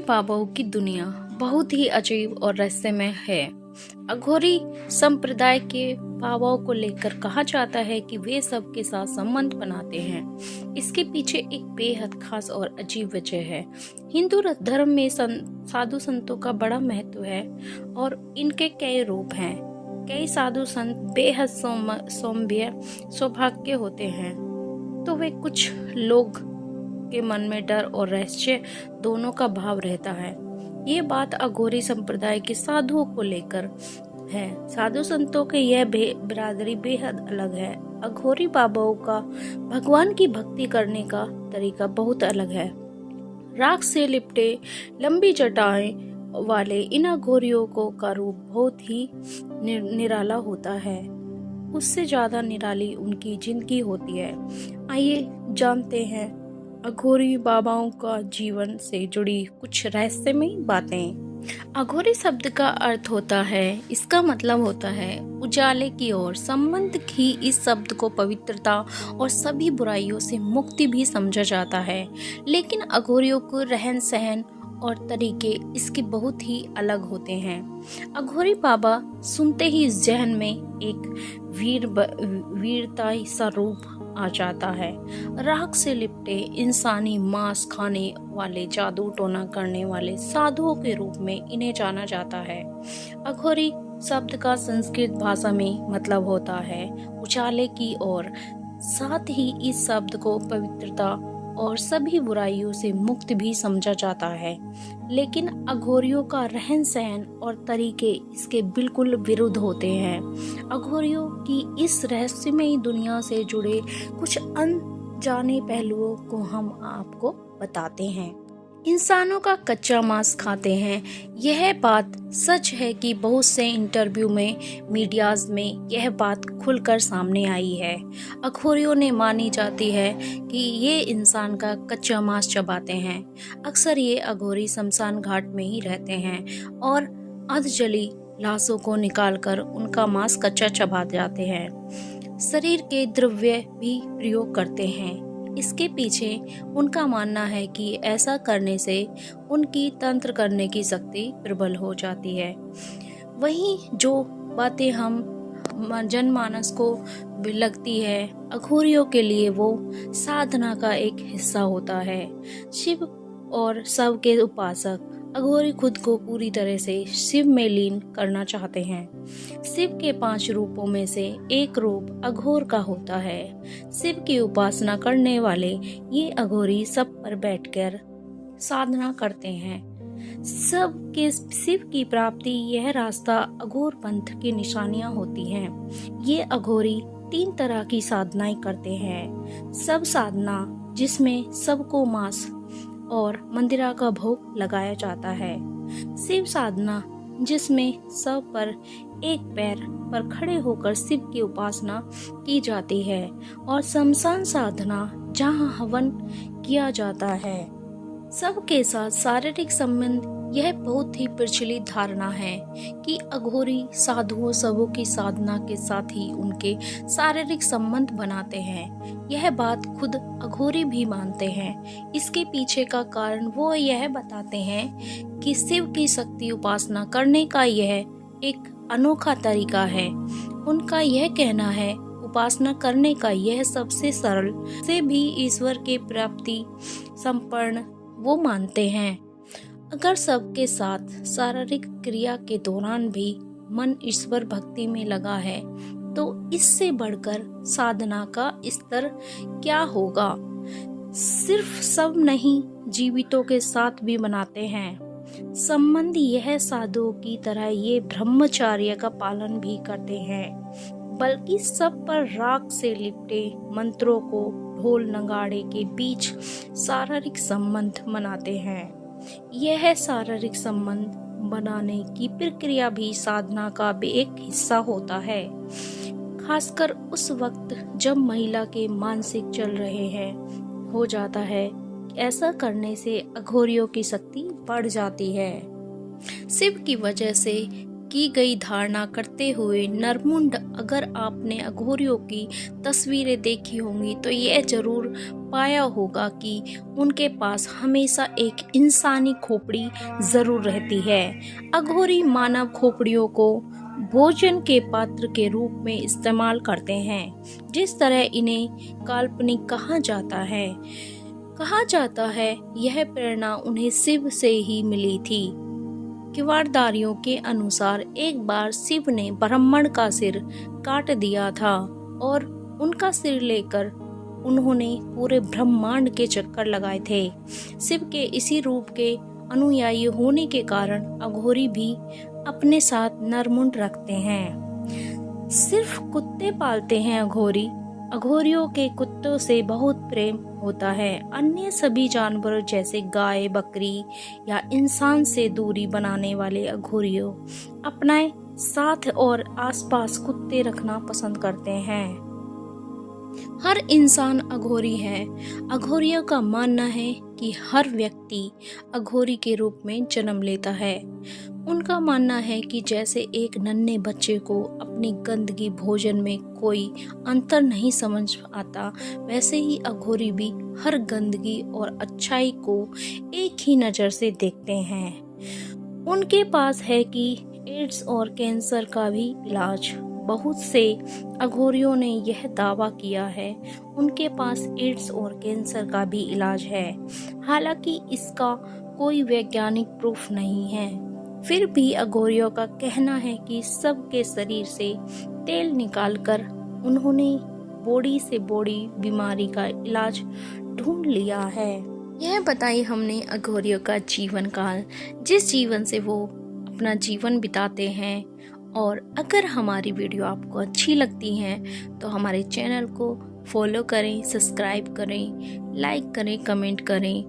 बाबाओं की दुनिया बहुत ही अजीब और रहस्यमय है। अघोरी संप्रदाय के बाबाओं को लेकर कहा जाता है कि वे सबके साथ संबंध बनाते हैं। इसके पीछे एक बेहद खास और अजीब वजह है। हिंदू धर्म में साधु संतों का बड़ा महत्व है और इनके कई रूप हैं। कई साधु संत बेहद सौम्य सौभाग्य होते हैं, तो वे कुछ लोग के मन में डर और रहस्य दोनों का भाव रहता है। ये बात अघोरी संप्रदाय के साधुओं को लेकर है। साधु संतों के यह बिरादरी बेहद अलग है। अघोरी बाबाओं का भगवान की भक्ति करने का तरीका बहुत अलग है। राख से लिपटे लंबी जटाएं वाले इन अघोरियों का रूप बहुत ही निराला होता है। उससे ज्यादा निराली उनकी जिंदगी होती है। आइए जानते हैं अघोरी बाबाओं का जीवन से जुड़ी कुछ रहस्यमय बातें। अघोरी शब्द का अर्थ होता है, इसका मतलब होता है उजाले की ओर। संबंध की इस शब्द को पवित्रता और सभी बुराइयों से मुक्ति भी समझा जाता है। लेकिन अघोरियों को रहन सहन और तरीके इसके बहुत ही अलग होते हैं। अघोरी बाबा सुनते ही जहन में एक वीरता सा रूप आ जाता है। राख से लिपटे इंसानी मांस खाने वाले, जादू टोना करने वाले साधुओं के रूप में इन्हें जाना जाता है। अघोरी शब्द का संस्कृत भाषा में मतलब होता है उजाले की ओर। साथ ही इस शब्द को पवित्रता और सभी बुराइयों से मुक्त भी समझा जाता है। लेकिन अघोरियों का रहन सहन और तरीके इसके बिल्कुल विरुद्ध होते हैं। अघोरियों की इस रहस्यमयी दुनिया से जुड़े कुछ अनजाने पहलुओं को हम आपको बताते हैं। इंसानों का कच्चा मांस खाते हैं। यह बात सच है कि बहुत से इंटरव्यू में, मीडियाज में यह बात खुलकर सामने आई है। अघोरियों ने मानी जाती है कि ये इंसान का कच्चा मांस चबाते हैं। अक्सर ये अघोरी शमशान घाट में ही रहते हैं और अधजली लाशों को निकालकर उनका मांस कच्चा चबा जाते हैं। शरीर के द्रव्य भी प्रयोग करते हैं। इसके पीछे उनका मानना है कि ऐसा करने से उनकी तंत्र करने की शक्ति प्रबल हो जाती है। वहीं जो बातें हम जनमानस को लगती है, अघोरियों के लिए वो साधना का एक हिस्सा होता है। शिव और शव के उपासक अघोरी खुद को पूरी तरह से शिव में लीन करना चाहते हैं। शिव के 5 रूपों में से एक रूप अघोर का होता है। शिव की उपासना करने वाले ये अघोरी सब पर बैठकर साधना करते हैं। शिव की प्राप्ति यह रास्ता अघोर पंथ की निशानियां होती हैं। ये अघोरी 3 तरह की साधनाएं करते हैं। सब साधना, जिसमें सबको मांस और मंदिरा का भोग लगाया जाता है। शिव साधना, जिसमें सब पर एक पैर पर खड़े होकर शिव की उपासना की जाती है। और शमशान साधना, जहां हवन किया जाता है। सबके साथ शारीरिक संबंध, यह बहुत ही प्रचलित धारणा है कि अघोरी साधुओं सबों की साधना के साथ ही उनके शारीरिक संबंध बनाते हैं। यह बात खुद अघोरी भी मानते हैं। इसके पीछे का कारण वो यह बताते हैं कि शिव की शक्ति उपासना करने का यह एक अनोखा तरीका है। उनका यह कहना है उपासना करने का यह सबसे सरल से भी ईश्वर के प्राप्ति संपन्न वो मानते हैं। अगर सबके साथ शारीरिक क्रिया के दौरान भी मन ईश्वर भक्ति में लगा है, तो इससे बढ़कर साधना का स्तर क्या होगा। सिर्फ सब नहीं, जीवितों के साथ भी बनाते हैं संबंध। यह साधुओं की तरह ये ब्रह्मचर्य का पालन भी करते हैं, बल्कि सब पर राख से लिपटे मंत्रों को ढोल नगाड़े के बीच शारीरिक संबंध मनाते हैं। यह शारीरिक संबंध बनाने की प्रक्रिया भी साधना का भी एक हिस्सा होता है, खासकर उस वक्त जब महिला के मानसिक चल रहे हैं हो जाता है। ऐसा करने से अघोरियों की शक्ति बढ़ जाती है। शिव की वजह से की गई धारणा करते हुए नरमुंड अगर आपने अघोरियों की तस्वीरें देखी होंगी तो यह जरूर पाया होगा कि उनके पास हमेशा एक इंसानी खोपड़ी जरूर रहती है। अघोरी मानव खोपड़ियों को भोजन के पात्र के रूप में इस्तेमाल करते हैं। जिस तरह इन्हें काल्पनिक कहा जाता है यह प्रेरणा उन्हें शिव से ही मिली थी। किवाड़दारियों के अनुसार एक बार शिव ने ब्राह्मण का सिर काट दिया था और उनका सिर लेकर उन्होंने पूरे ब्रह्मांड के चक्कर लगाए थे। शिव के इसी रूप के अनुयायी होने के कारण अघोरी भी अपने साथ नरमुंड रखते हैं। सिर्फ कुत्ते पालते हैं अघोरी। अघोरियों के कुत्तों से बहुत प्रेम होता है। अन्य सभी जानवरों जैसे गाय, बकरी या इंसान से दूरी बनाने वाले अघोरियों अपने साथ और आसपास कुत्ते रखना पसंद करते हैं। हर इंसान अघोरी है। अघोरियों का मानना है कि हर व्यक्ति अघोरी के रूप में जन्म लेता है। उनका मानना है कि जैसे एक नन्हे बच्चे को अपनी गंदगी भोजन में कोई अंतर नहीं समझ आता, वैसे ही अघोरी भी हर गंदगी और अच्छाई को एक ही नज़र से देखते हैं। उनके पास है कि एड्स और कैंसर का भी इलाज। बहुत से अघोरियों ने यह दावा किया है उनके पास एड्स और कैंसर का भी इलाज है। हालांकि इसका कोई वैज्ञानिक प्रूफ नहीं है। फिर भी अघोरियों का कहना है कि सबके शरीर से तेल निकालकर उन्होंने बॉडी से बॉडी बीमारी का इलाज ढूंढ लिया है। यह बताई हमने अघोरियों का जीवन काल, जिस जीवन से वो अपना जीवन बिताते हैं। और अगर हमारी वीडियो आपको अच्छी लगती है तो हमारे चैनल को फॉलो करें, सब्सक्राइब करें, लाइक करें, कमेंट करें।